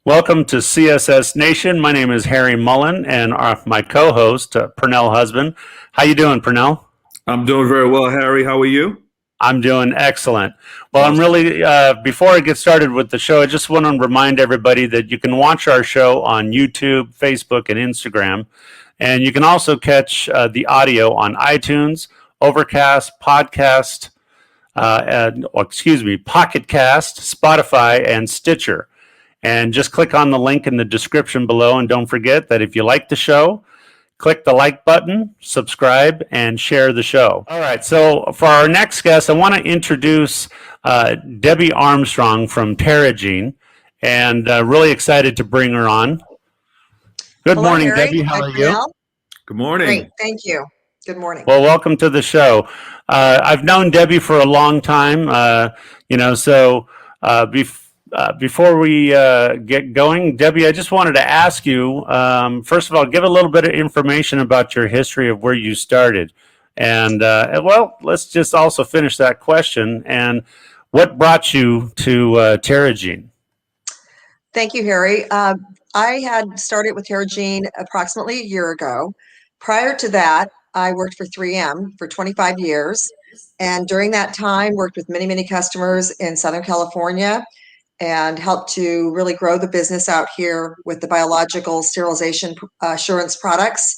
Welcome to CSS Nation. My name is Harry Mullen, and my co-host, Pernell Husband. How you doing, Pernell? I'm doing very well, Harry. How are you? I'm doing excellent. Well, Awesome. I'm really, before I get started with the show, I just want to remind everybody that you can watch our show on YouTube, Facebook, and Instagram. And you can also catch the audio on iTunes, Overcast, Pocket Cast, Spotify, and Stitcher. And just click on the link in the description below. And don't forget that if you like the show, click the like button, subscribe, and share the show. All right. So for our next guest, I want to introduce Debbie Armstrong from Terragene, and really excited to bring her on. Good Hello, morning, Harry. Debbie. How are you? Pernell. Good morning. Great. Thank you. Good morning. Well, welcome to the show. I've known Debbie for a long time, before we get going, Debbie, I just wanted to ask you, first of all, give a little bit of information about your history of where you started. And, let's just also finish that question. And what brought you to Terragene? Thank you, Harry. I had started with Terragene approximately a year ago. Prior to that, I worked for 3M for 25 years. And during that time, worked with many, many customers in Southern California and helped to really grow the business out here with the biological sterilization assurance products.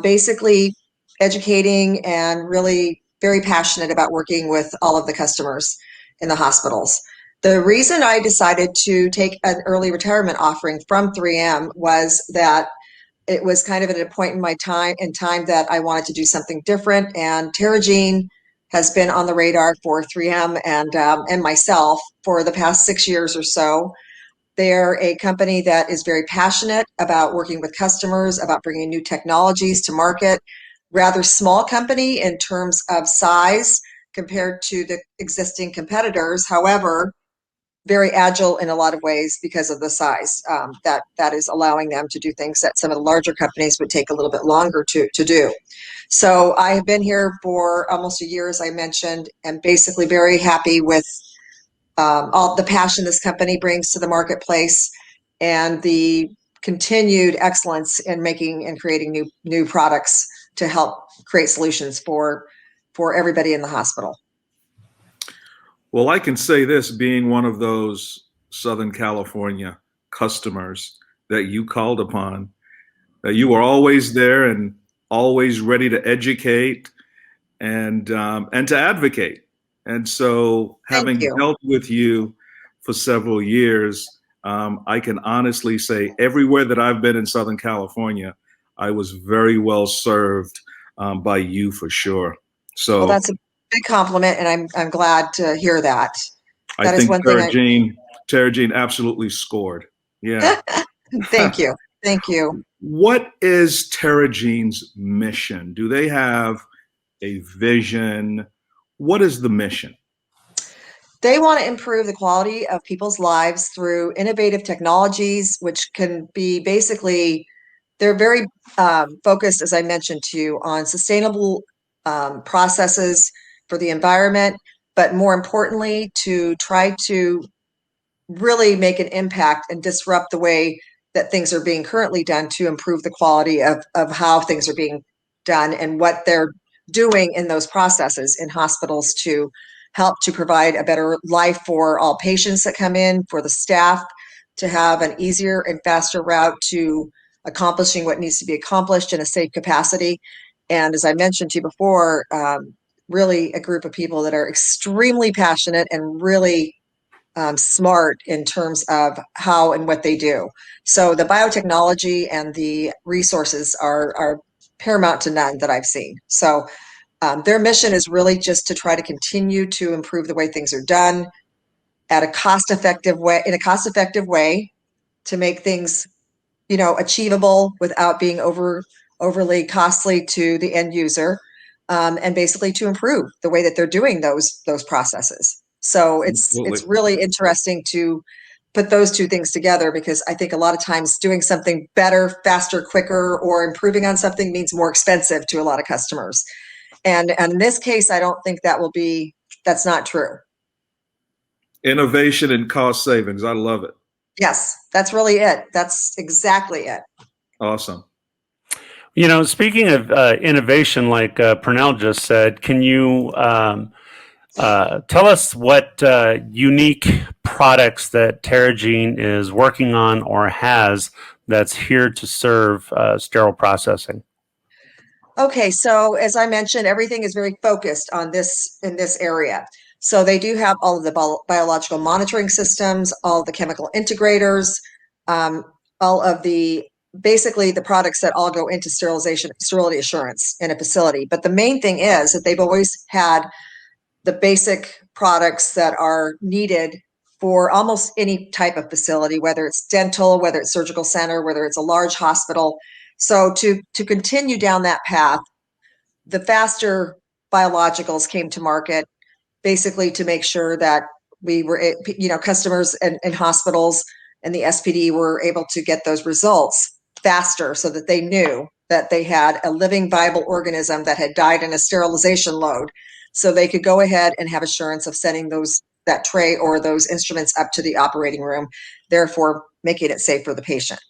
Basically educating and really very passionate about working with all of the customers in the hospitals. The reason I decided to take an early retirement offering from 3M was that it was kind of at a point in my time that I wanted to do something different, and Terragene has been on the radar for 3M and myself for the past 6 years or so. They're a company that is very passionate about working with customers, about bringing new technologies to market. Rather small company in terms of size compared to the existing competitors. However, very agile in a lot of ways because of the size that is allowing them to do things that some of the larger companies would take a little bit longer to do. So I have been here for almost a year, as I mentioned, and basically very happy with all the passion this company brings to the marketplace and the continued excellence in making and creating new products to help create solutions for everybody in the hospital. Well, I can say this, being one of those Southern California customers that you called upon, that you were always there and always ready to educate and to advocate. And so, having dealt with you for several years, I can honestly say everywhere that I've been in Southern California, I was very well served by you for sure. So well, that's a big compliment, and I'm glad to hear that. I think Terragene absolutely scored. Yeah. Thank you. Thank you. What is Terragene's mission? Do they have a vision? What is the mission? They want to improve the quality of people's lives through innovative technologies, which can be basically, they're very focused, as I mentioned to you, on sustainable processes for the environment, but more importantly, to try to really make an impact and disrupt the way that things are being currently done to improve the quality of how things are being done and what they're doing in those processes in hospitals to help to provide a better life for all patients that come in, for the staff to have an easier and faster route to accomplishing what needs to be accomplished in a safe capacity. And as I mentioned to you before, really a group of people that are extremely passionate and really smart in terms of how and what they do. So the biotechnology and the resources are paramount to none that I've seen. So their mission is really just to try to continue to improve the way things are done at a cost-effective way, to make things, achievable without being overly costly to the end user, and basically to improve the way that they're doing those processes. So it's really interesting to put those two things together, because I think a lot of times doing something better, faster, quicker, or improving on something means more expensive to a lot of customers. And in this case, I don't think that's not true. Innovation and cost savings. I love it. Yes, that's really it. That's exactly it. Awesome. Speaking of innovation, like Purnell just said, can you tell us what unique products that Terragene is working on or has that's here to serve sterile processing? Okay, so as I mentioned, everything is very focused on this in this area. So they do have all of the biological monitoring systems, all the chemical integrators, um, all of the basically the products that all go into sterility assurance in a facility. But the main thing is that they've always had the basic products that are needed for almost any type of facility, whether it's dental, whether it's surgical center, whether it's a large hospital. So to continue down that path, the faster biologicals came to market, basically to make sure that we were, customers and hospitals and the SPD were able to get those results faster so that they knew that they had a living viable organism that had died in a sterilization load. So they could go ahead and have assurance of sending that tray or those instruments up to the operating room, therefore making it safe for the patient.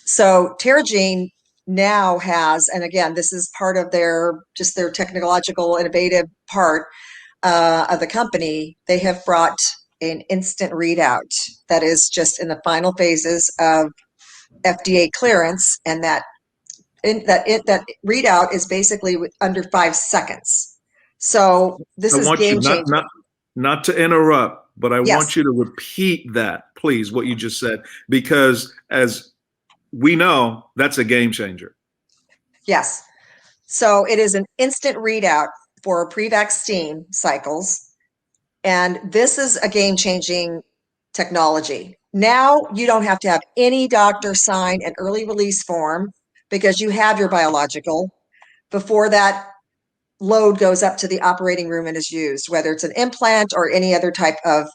So Terragene now has, and again, this is part of their technological innovative part of the company. They have brought an instant readout that is just in the final phases of FDA clearance, and that readout is basically under 5 seconds. So this I is want you game changing. not to interrupt, but I Yes. want you to repeat that, please, what you just said, because as we know, that's a game changer. Yes. So it is an instant readout for pre-vaccine cycles. And this is a game-changing technology. Now you don't have to have any doctor sign an early release form because you have your biological before that load goes up to the operating room and is used, whether it's an implant or any other type of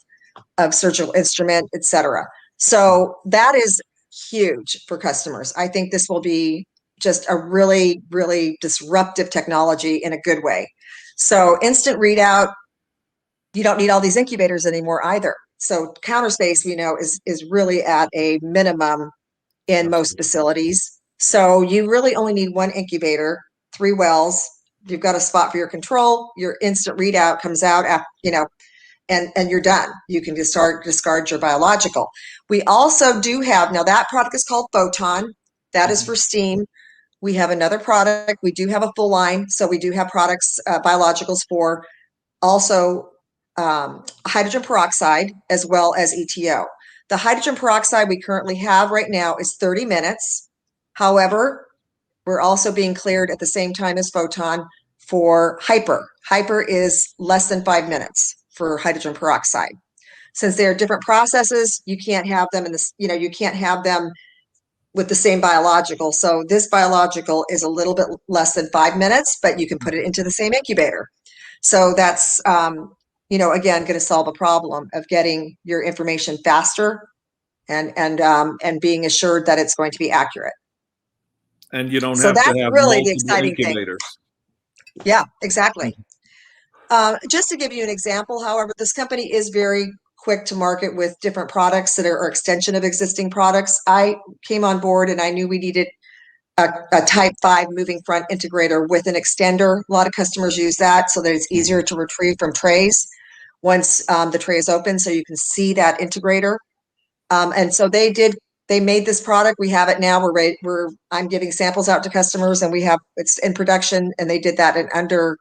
surgical instrument, etc. So that is huge for customers. I think this will be just a really, really disruptive technology in a good way. So instant readout, you don't need all these incubators anymore either. So counter space, we know, is really at a minimum in most facilities. So you really only need one incubator, 3 wells. You've got a spot for your control. Your instant readout comes out after, and you're done. You can discard your biological. We also do have, now that product is called Photon. That is for steam. We have another product. We do have a full line. So we do have products, biologicals for also hydrogen peroxide as well as ETO. The hydrogen peroxide we currently have right now is 30 minutes. However, we're also being cleared at the same time as Photon for hyper. Hyper is less than 5 minutes for hydrogen peroxide. Since they are different processes, you can't have them you can't have them with the same biological. So this biological is a little bit less than 5 minutes, but you can put it into the same incubator. So that's, again, going to solve a problem of getting your information faster and being assured that it's going to be accurate. And you don't So have to that's have really the multiple exciting thing. incubators. Yeah, exactly. Just to give you an example, however, this company is very quick to market with different products that are extension of existing products. I came on board and I knew we needed a type 5 moving front integrator with an extender. A lot of customers use that so that it's easier to retrieve from trays once the tray is open, so you can see that integrator. And so they made this product. We have it now. We're ready. I'm giving samples out to customers, and it's in production, and they did that in under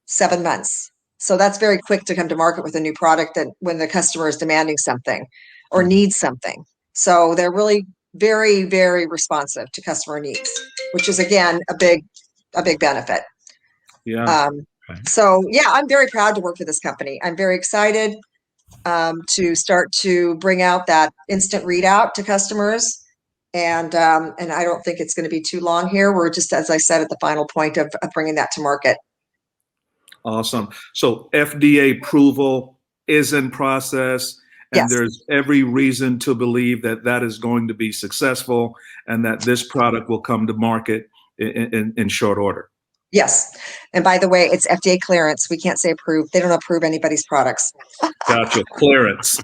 7 months. So that's very quick to come to market with a new product that when the customer is demanding something or needs something. So they're really very, very responsive to customer needs, which is again a big benefit. Yeah. So yeah, I'm very proud to work for this company. I'm very excited to start to bring out that instant readout to customers. And I don't think it's going to be too long here. We're just, as I said, at the final point of bringing that to market. Awesome. So FDA approval is in process, and Yes. there's every reason to believe that that is going to be successful and that this product will come to market in short order. Yes. And by the way, it's FDA clearance. We can't say approved. They don't approve anybody's products. Gotcha. Clearance.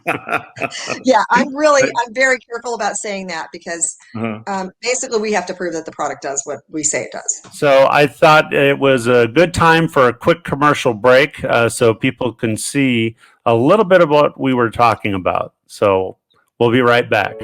Yeah, I'm very careful about saying that because basically we have to prove that the product does what we say it does. So I thought it was a good time for a quick commercial break so people can see a little bit of what we were talking about. So we'll be right back.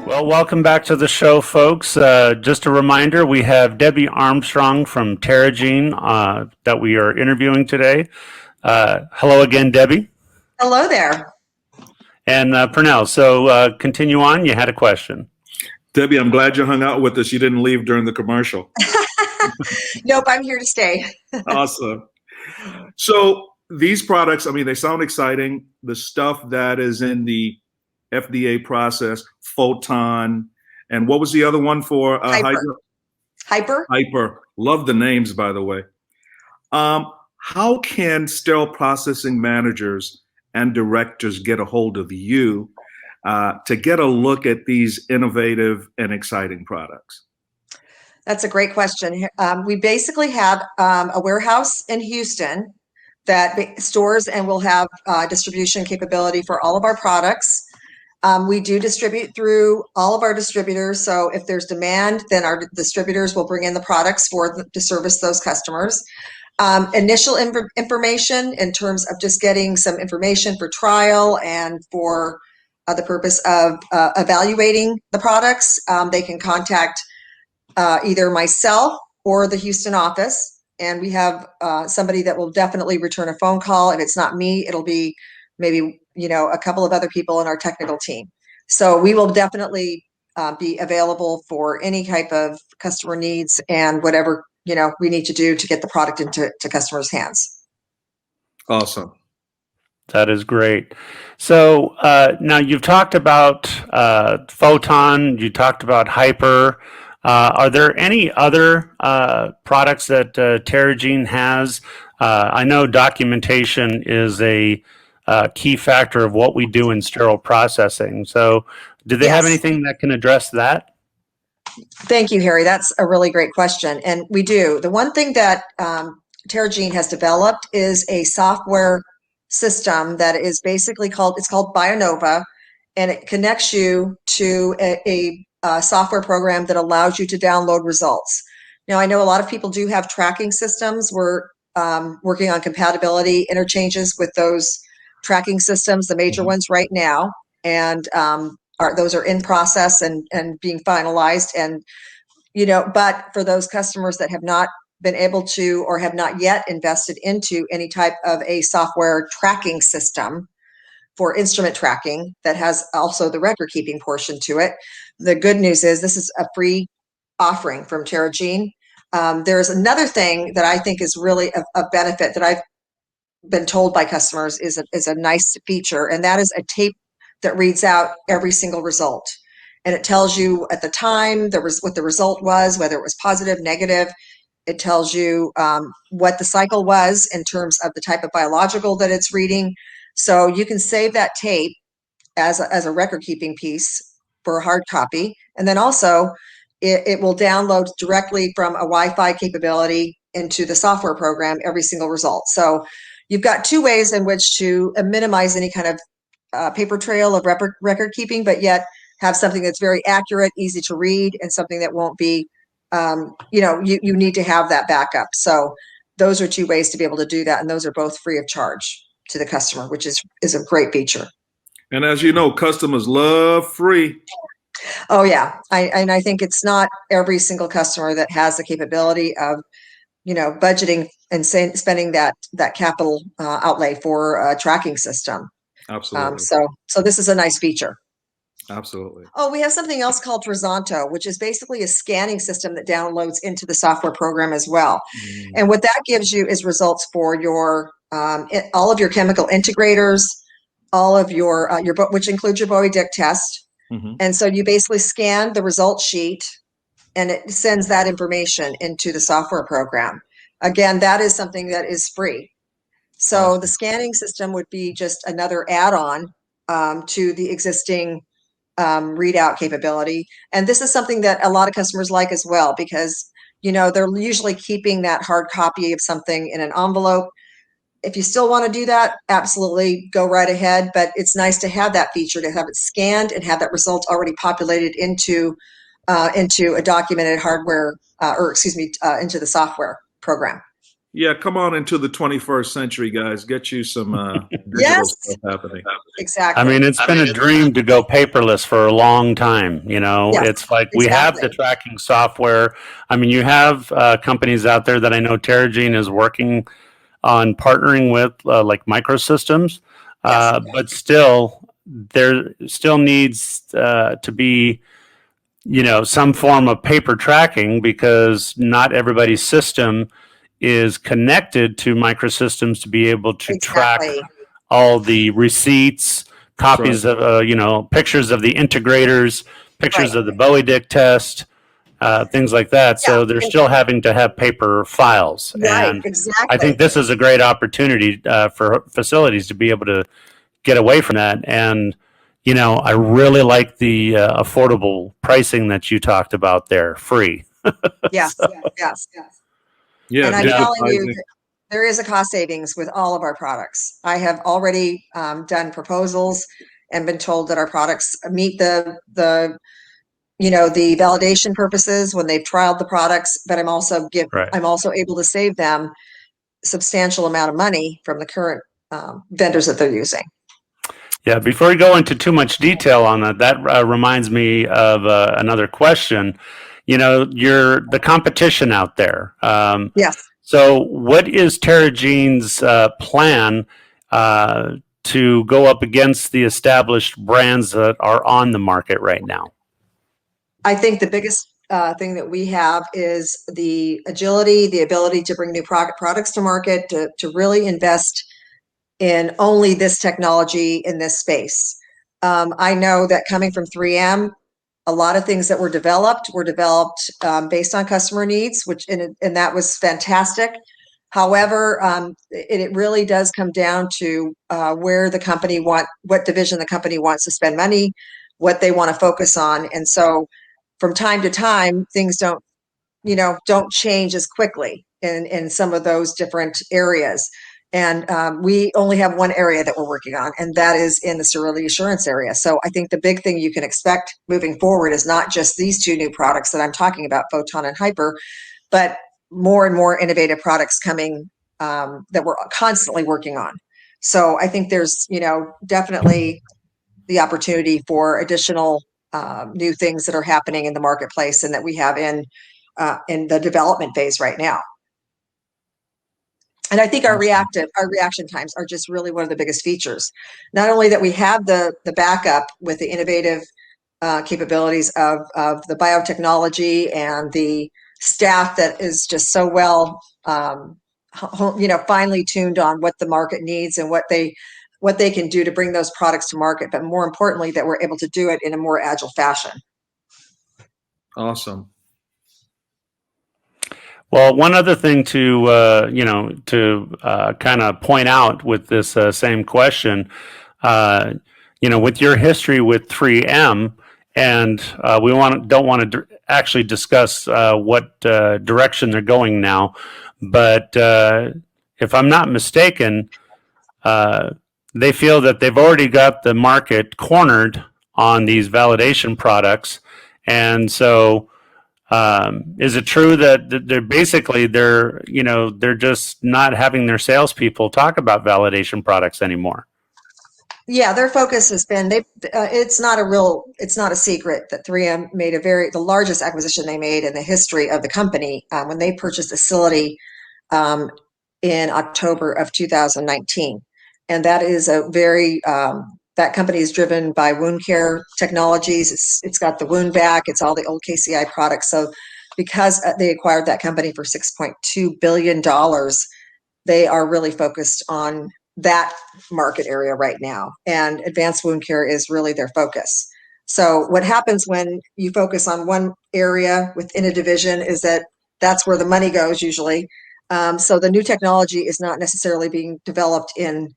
Well, welcome back to the show, folks. Just a reminder, we have Debbie Armstrong from Terragene that we are interviewing today. Hello again, Debbie. Hello there. And Pernell, so continue on. You had a question. Debbie, I'm glad you hung out with us. You didn't leave during the commercial. Nope, I'm here to stay. Awesome. So these products, I mean, they sound exciting. The stuff that is in the FDA process, Photon, and what was the other one for Hyper. Hyper. Love the names, by the way. How can sterile processing managers and directors get a hold of you to get a look at these innovative and exciting products? That's a great question. We basically have a warehouse in Houston that stores and will have distribution capability for all of our products. We do distribute through all of our distributors. So if there's demand, then our distributors will bring in the products to service those customers. Initial information in terms of just getting some information for trial and for the purpose of evaluating the products, they can contact either myself or the Houston office. And we have somebody that will definitely return a phone call. If it's not me, it'll be maybe a couple of other people in our technical team. So we will definitely be available for any type of customer needs and whatever we need to do to get the product into customers' hands. Awesome. That is great. So now you've talked about Photon, you talked about Hyper. Are there any other products that Terragene has? I know documentation is a key factor of what we do in sterile processing. So do they have anything that can address that? Thank you, Harry. That's a really great question. And we do. The one thing that Terragene has developed is a software system that is basically called BioNova, and it connects you to a software program that allows you to download results. Now, I know a lot of people do have tracking systems. We're working on compatibility interchanges with those tracking systems, the major ones right now, and those are in process and being finalized. And but for those customers that have not been able to or have not yet invested into any type of a software tracking system for instrument tracking that has also the record keeping portion to it, the good news is this is a free offering from Terragene. There's another thing that I think is really a benefit that I've been told by customers is a nice feature, and that is a tape that reads out every single result. And it tells you at the time what the result was, whether it was positive, negative. It tells you what the cycle was in terms of the type of biological that it's reading. So you can save that tape as a record keeping piece for a hard copy. And then also it will download directly from a Wi-Fi capability into the software program every single result. So you've got two ways in which to minimize any kind of paper trail of record keeping, but yet have something that's very accurate, easy to read, and something that won't be, you need to have that backup. So those are two ways to be able to do that. And those are both free of charge to the customer, which is a great feature. And as you know, customers love free. Oh yeah. I think it's not every single customer that has the capability of, budgeting and spending that capital outlay for a tracking system. Absolutely. So this is a nice feature. Absolutely. Oh, we have something else called Trazonto, which is basically a scanning system that downloads into the software program as well. And what that gives you is results for your all of your chemical integrators, all of your which includes your Bowie-Dick test. And so you basically scan the result sheet and it sends that information into the software program. Again, that is something that is free. So the scanning system would be just another add-on to the existing readout capability. And this is something that a lot of customers like as well, because, they're usually keeping that hard copy of something in an envelope. If you still want to do that, absolutely go right ahead. But it's nice to have that feature, to have it scanned and have that result already populated into a documented hardware, into the software program. Yeah, come on into the 21st century, guys. Get you some digital Yes. stuff happening. Exactly. I mean, it's been a dream to go paperless for a long time. Yes, It's like we have the exactly. tracking software. I mean, you have companies out there that I know Terragene is working on partnering with, like microsystems, Yes. but still, there still needs to be, some form of paper tracking, because not everybody's system is connected to microsystems to be able to track Exactly. all the receipts, copies of, pictures of the integrators, pictures Right. of the Bowie-Dick test, things like that. So they're still having to have paper files. Right. And Exactly. I think this is a great opportunity for facilities to be able to get away from that. And, I really like the affordable pricing that you talked about there, free. Yes. Yes. Yeah, And I'm telling you, digitizing. there is a cost savings with all of our products. I have already done proposals and been told that our products meet the validation purposes when they've trialed the products, but I'm also Right. able to save them substantial amount of money from the current vendors that they're using. Yeah, before we go into too much detail on that reminds me of another question. You're the competition out there. Yes. So what is Terragene's plan to go up against the established brands that are on the market right now? I think the biggest thing that we have is the agility, the ability to bring new products to market, to really invest in only this technology in this space. I know that coming from 3M, a lot of things that were developed based on customer needs, and that was fantastic. However, it really does come down to where the company what division the company wants to spend money, what they want to focus on. And so from time to time, things don't change as quickly in some of those different areas. And we only have one area that we're working on, and that is in the sterility assurance area. So I think the big thing you can expect moving forward is not just these two new products that I'm talking about, Photon and Hyper, but more and more innovative products coming that we're constantly working on. So I think there's, definitely the opportunity for additional new things that are happening in the marketplace and that we have in the development phase right now. And I think our reaction times are just really one of the biggest features. Not only that we have the backup with the innovative capabilities of the biotechnology and the staff that is just so well, finely tuned on what the market needs and what they can do to bring those products to market, but more importantly, that we're able to do it in a more agile fashion. Awesome. Well, one other thing to kind of point out with this same question, with your history with 3M, and we don't want to actually discuss what direction they're going now, but if I'm not mistaken, they feel that they've already got the market cornered on these validation products. And so, is it true that they're just not having their salespeople talk about validation products anymore? Yeah, their focus has been it's not a secret that 3M made the largest acquisition they made in the history of the company when they purchased a facility in October of 2019. And that is that company is driven by wound care technologies. It's got the wound vac, it's all the old KCI products. So because they acquired that company for $6.2 billion, they are really focused on that market area right now. And advanced wound care is really their focus. So what happens when you focus on one area within a division is that's where the money goes usually. So the new technology is not necessarily being developed in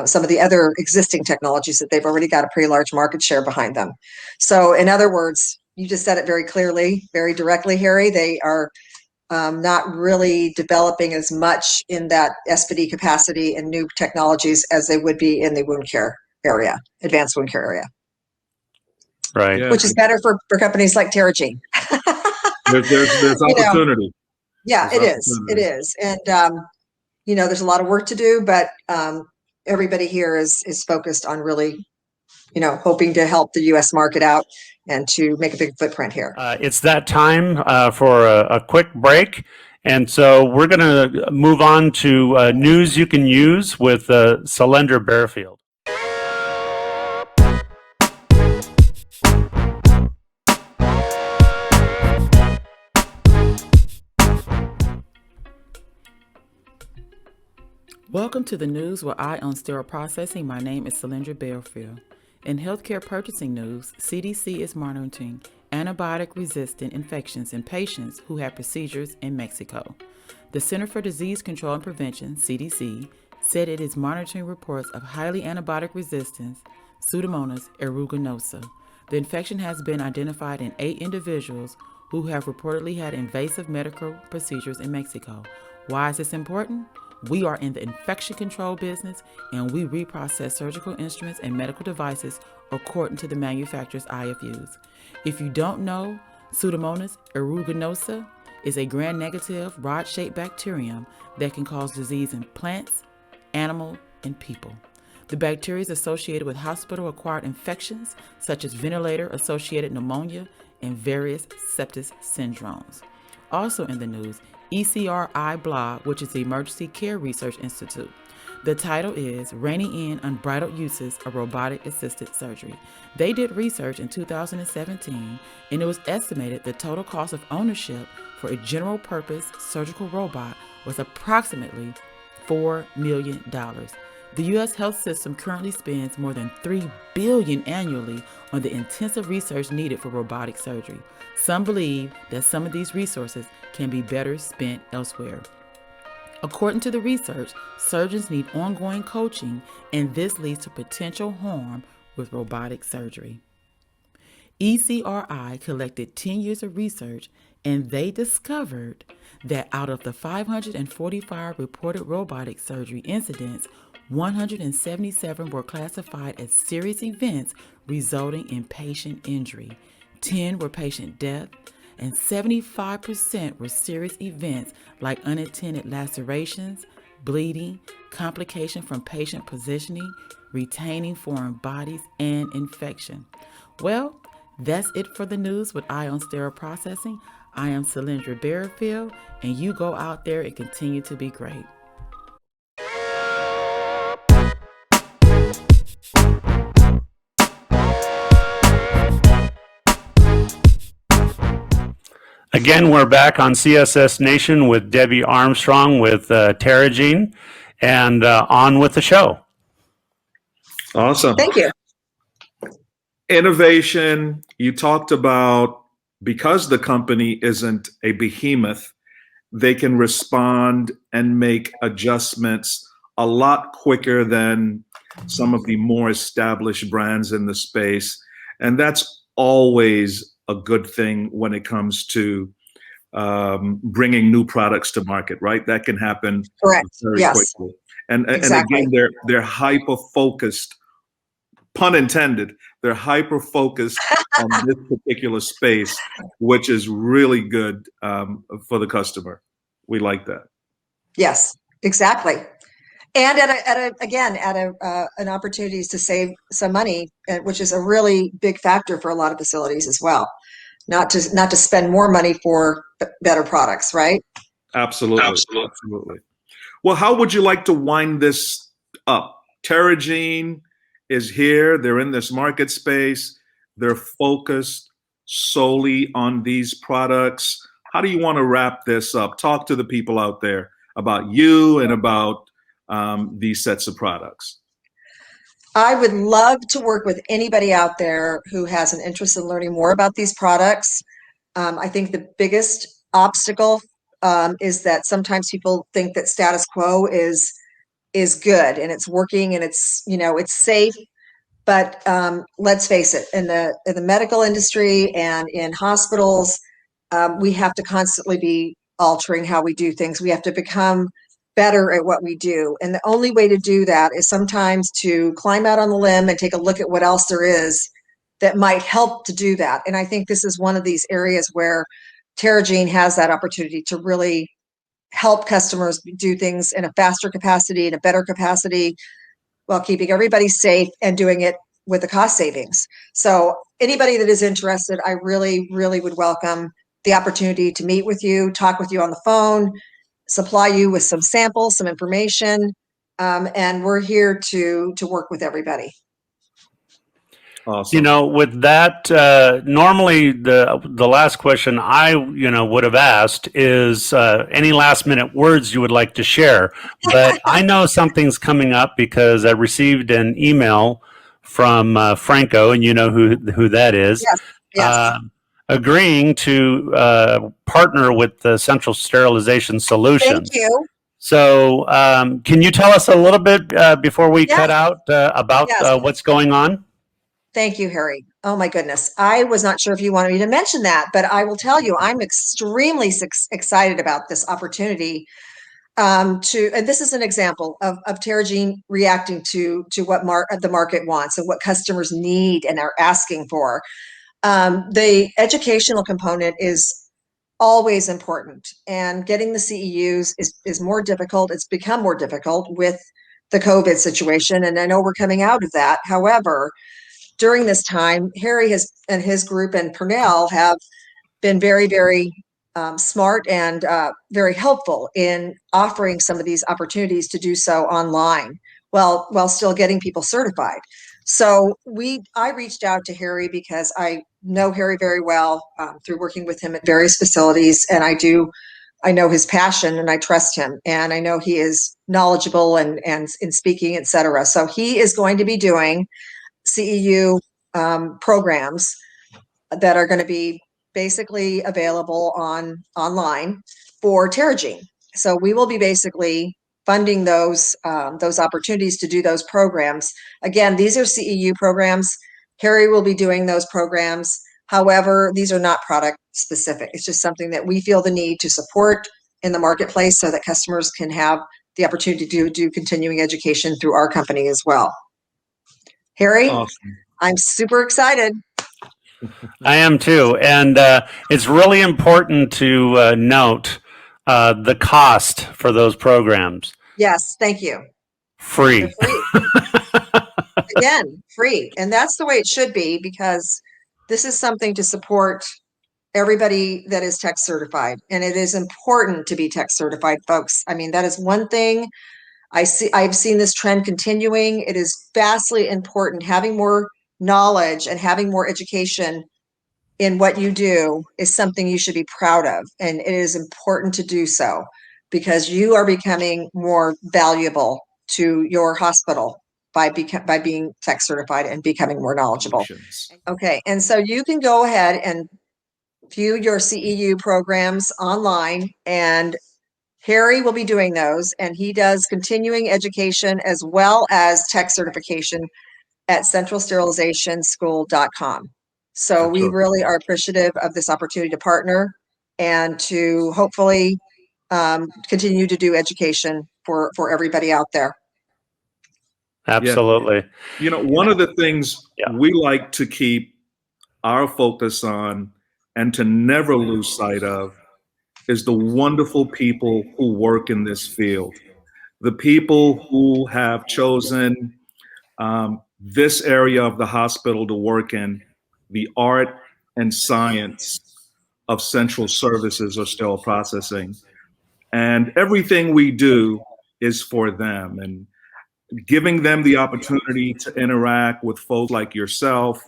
some of the other existing technologies that they've already got a pretty large market share behind them. So in other words, you just said it very clearly, very directly, Harry. They are not really developing as much in that SPD capacity and new technologies as they would be in the wound care area, advanced wound care area. Right. Yeah. Which is better for companies like Terragene. There's opportunity. Yeah, it is. And, there's a lot of work to do, but everybody here is focused on really, hoping to help the U.S. market out and to make a big footprint here. It's that time for a quick break. And so we're going to move on to news you can use with Cylindra Bearfield. Welcome to the news where I own sterile processing. My name is Cylindra Bearfield. In healthcare purchasing news, CDC is monitoring antibiotic-resistant infections in patients who have procedures in Mexico. The Center for Disease Control and Prevention, CDC, said it is monitoring reports of highly antibiotic resistance, Pseudomonas aeruginosa. The infection has been identified in 8 individuals who have reportedly had invasive medical procedures in Mexico. Why is this important? We are in the infection control business, and we reprocess surgical instruments and medical devices according to the manufacturer's IFUs. If you don't know, Pseudomonas aeruginosa is a gram-negative rod-shaped bacterium that can cause disease in plants, animals, and people. The bacteria is associated with hospital-acquired infections such as ventilator-associated pneumonia and various sepsis syndromes. Also in the news, ECRI blog, which is the Emergency Care Research Institute. The title is Reining in Unbridled Uses of Robotic-Assisted Surgery. They did research in 2017, and it was estimated the total cost of ownership for a general-purpose surgical robot was approximately $4 million. The U.S. health system currently spends more than $3 billion annually on the intensive research needed for robotic surgery. Some believe that some of these resources can be better spent elsewhere. According to the research, surgeons need ongoing coaching, and this leads to potential harm with robotic surgery. ECRI collected 10 years of research, and they discovered that out of the 545 reported robotic surgery incidents, 177 were classified as serious events resulting in patient injury, 10 were patient death, and 75% were serious events like unintended lacerations, bleeding, complication from patient positioning, retaining foreign bodies, and infection. Well, that's it for the news with Eye on Sterile Processing. I am Cylindra Bearfield, and you go out there and continue to be great. Again, we're back on CSS Nation with Debbie Armstrong with Terragene, and on with the show. Awesome. Thank you. Innovation, you talked about, because the company isn't a behemoth, they can respond and make adjustments a lot quicker than some of the more established brands in the space. And that's always a good thing when it comes to bringing new products to market, right? That can happen Correct. very Yes. quickly. And Exactly. again, they're hyper focused, pun intended. They're hyper focused on this particular space, which is really good for the customer. We like that. Yes, exactly. And an opportunities to save some money, which is a really big factor for a lot of facilities as well. Not to spend more money for better products, right? Absolutely. Absolutely. Well, how would you like to wind this up? Terragene is here. They're in this market space. They're focused solely on these products. How do you want to wrap this up? Talk to the people out there about you and about these sets of products. I would love to work with anybody out there who has an interest in learning more about these products. I think the biggest obstacle is that sometimes people think that status quo is good and it's working and it's safe. But let's face it, in the medical industry and in hospitals, we have to constantly be altering how we do things. We have to become better at what we do. And the only way to do that is sometimes to climb out on the limb and take a look at what else there is that might help to do that. And I think this is one of these areas where Terragene has that opportunity to really help customers do things in a faster capacity, in a better capacity, while keeping everybody safe and doing it with the cost savings. So anybody that is interested, I really, really would welcome the opportunity to meet with you, talk with you on the phone, supply you with some samples, some information, and we're here to work with everybody. Awesome. You know, with that, normally the last question I would have asked is any last minute words you would like to share. But I know something's coming up because I received an email from Franco, and you know who that is. Yes, yes. Agreeing to partner with the Central Sterilization Solutions. Thank you. So, can you tell us a little bit before we cut out about Yes. what's going on? Thank you, Harry. Oh my goodness. I was not sure if you wanted me to mention that, but I will tell you, I'm extremely excited about this opportunity and this is an example of Terragene reacting to what the market wants and what customers need and are asking for. The educational component is always important, and getting the CEUs is more difficult. It's become more difficult with the COVID situation, and I know we're coming out of that. However, during this time, Harry and his group and Purnell have been very, very smart and very helpful in offering some of these opportunities to do so online while still getting people certified. So I reached out to Harry because I know Harry very well through working with him at various facilities, and I know his passion and I trust him, and I know he is knowledgeable and in speaking, etc. So he is going to be doing CEU programs that are going to be basically available online for Terragene. So we will be basically funding those opportunities to do those programs. Again, these are CEU programs. Harry will be doing those programs. However, these are not product specific. It's just something that we feel the need to support in the marketplace so that customers can have the opportunity to do continuing education through our company as well. Harry, Awesome. I'm super excited. I am too. And it's really important to note the cost for those programs. Yes, thank you. Free. They're free. Again, free. And that's the way it should be, because this is something to support everybody that is tech certified. And it is important to be tech certified, folks. I mean, that is one thing I've seen this trend continuing. It is vastly important. Having more knowledge and having more education in what you do is something you should be proud of. And it is important to do so because you are becoming more valuable to your hospital by being tech certified and becoming more knowledgeable. Okay, and so you can go ahead and view your CEU programs online, and Harry will be doing those, and he does continuing education as well as tech certification at centralsterilizationschool.com. So we really are appreciative of this opportunity to partner and to hopefully continue to do education for everybody out there. Absolutely. You know, one of the things Yeah. we like to keep our focus on and to never lose sight of is the wonderful people who work in this field. The people who have chosen this area of the hospital to work in, the art and science of central services or sterile processing. And everything we do is for them. And giving them the opportunity to interact with folks like yourself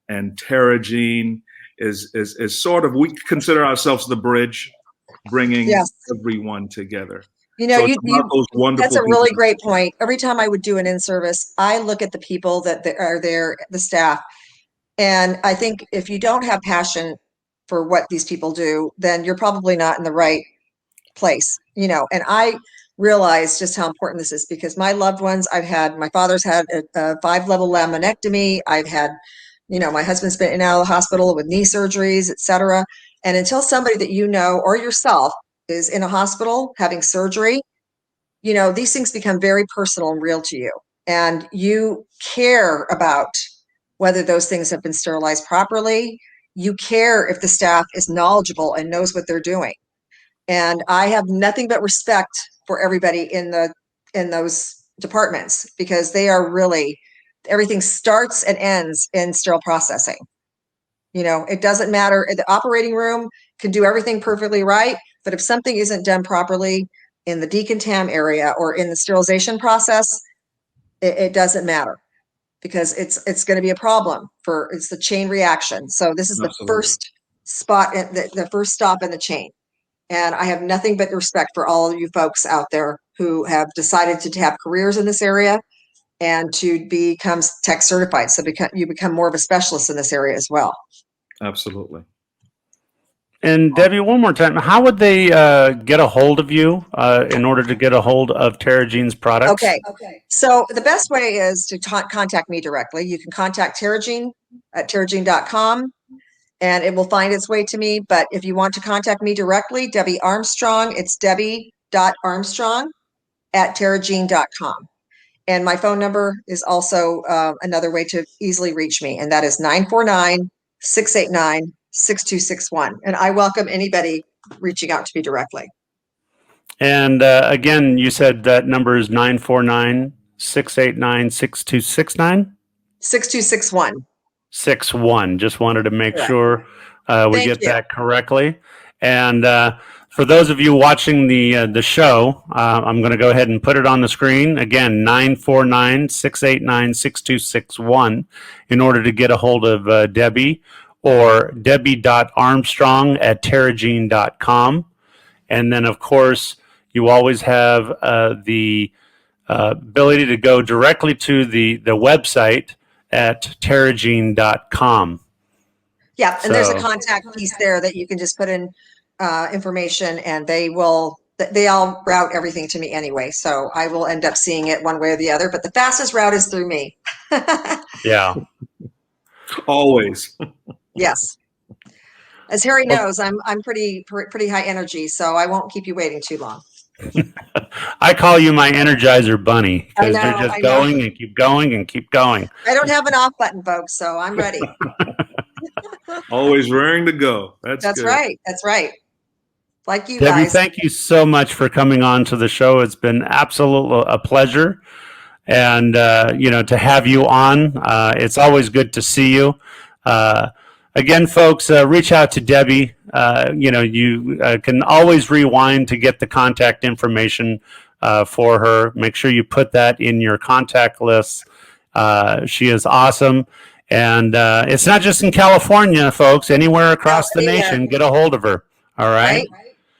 and Terragene is sort of, we consider ourselves the bridge, bringing Yes. everyone together. You know, So it's about those that's wonderful a really people. great point. Every time I would do an in-service, I look at the people that are there, the staff, and I think if you don't have passion for what these people do, then you're probably not in the right place, you know. And I realize just how important this is because my loved ones, my father's had a 5-level laminectomy. I've had, you know, my husband's been in and out of the hospital with knee surgeries, etc. And until somebody that you know or yourself is in a hospital having surgery, you know, these things become very personal and real to you. And you care about whether those things have been sterilized properly. You care if the staff is knowledgeable and knows what they're doing. And I have nothing but respect for everybody in those departments because they are really, everything starts and ends in sterile processing. You know, it doesn't matter. The operating room can do everything perfectly right, but if something isn't done properly in the decontam area or in the sterilization process, it doesn't matter because it's going to be a problem it's the chain reaction. So this is the Absolutely. first spot, the first stop in the chain. And I have nothing but respect for all of you folks out there who have decided to have careers in this area and to become tech certified. So you become more of a specialist in this area as well. Absolutely. And Debbie, one more time, how would they get a hold of you in order to get a hold of Terragene's products? Okay. So the best way is to contact me directly. You can contact Terragene at terragene.com and it will find its way to me. But if you want to contact me directly, Debbie Armstrong, it's debbie.armstrong@terragene.com. And my phone number is also another way to easily reach me, and that is 949-689-6261. And I welcome anybody reaching out to me directly. And again, you said that number is 949-689-6269? 6261. 61. Just wanted to make Correct. sure we Thank get you. that correctly. And for those of you watching the show, I'm going to go ahead and put it on the screen. Again, 949-689-6261 in order to get a hold of Debbie, or debbie.armstrong@terragene.com. And then, of course, you always have the ability to go directly to the website at terragene.com. Yeah, and there's a So- contact piece there that you can just put in information, and they all route everything to me anyway. So I will end up seeing it one way or the other, but the fastest route is through me. Yeah. Always. Yes. As Harry knows, I'm pretty high energy, so I won't keep you waiting too long. I call you my Energizer Bunny because I you're know, just I know. going and keep going and keep going. I don't have an off button, folks, so I'm ready. Always raring to go. That's good. Right. That's right. Like you Debbie, guys. thank you so much for coming on to the show. It's been absolutely a pleasure. And, to have you on, it's always good to see you. Again, folks, reach out to Debbie. You can always rewind to get the contact information for her. Make sure you put that in your contact list. She is awesome. And it's not just in California, folks. Anywhere across the nation, get a hold of her. All right?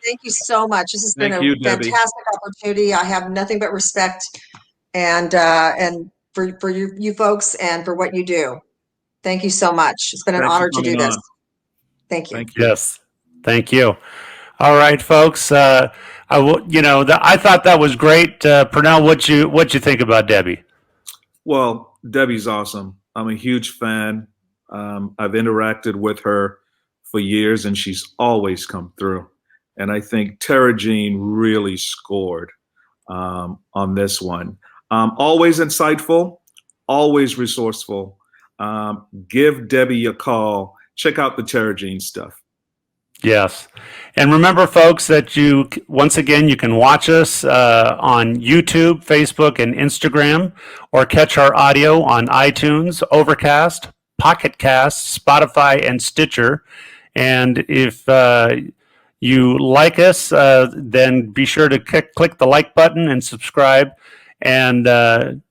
Thank you so much. This has been Thank a you, Debbie. fantastic opportunity. I have nothing but respect and for you folks and for what you do. Thank you so much. It's been an Thanks for honor to do coming this. on. Thank you. Thank you. Yes. Thank you. All right, folks. I thought that was great. Pernell, what you think about Debbie? Well, Debbie's awesome. I'm a huge fan. I've interacted with her for years, and she's always come through. And I think Terragene really scored on this one. Always insightful, always resourceful. Give Debbie a call. Check out the Terragene stuff. Yes. And remember, folks, that once again, you can watch us on YouTube, Facebook, and Instagram, or catch our audio on iTunes, Overcast, Pocket Cast, Spotify, and Stitcher. And if you like us, then be sure to click the like button and subscribe, and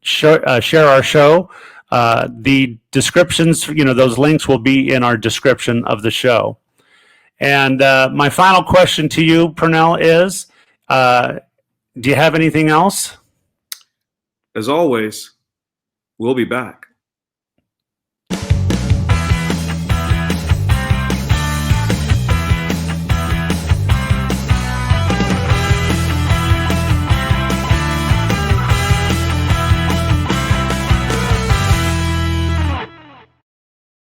share our show. The descriptions, those links will be in our description of the show. And my final question to you, Pernell, is, do you have anything else? As always, we'll be back.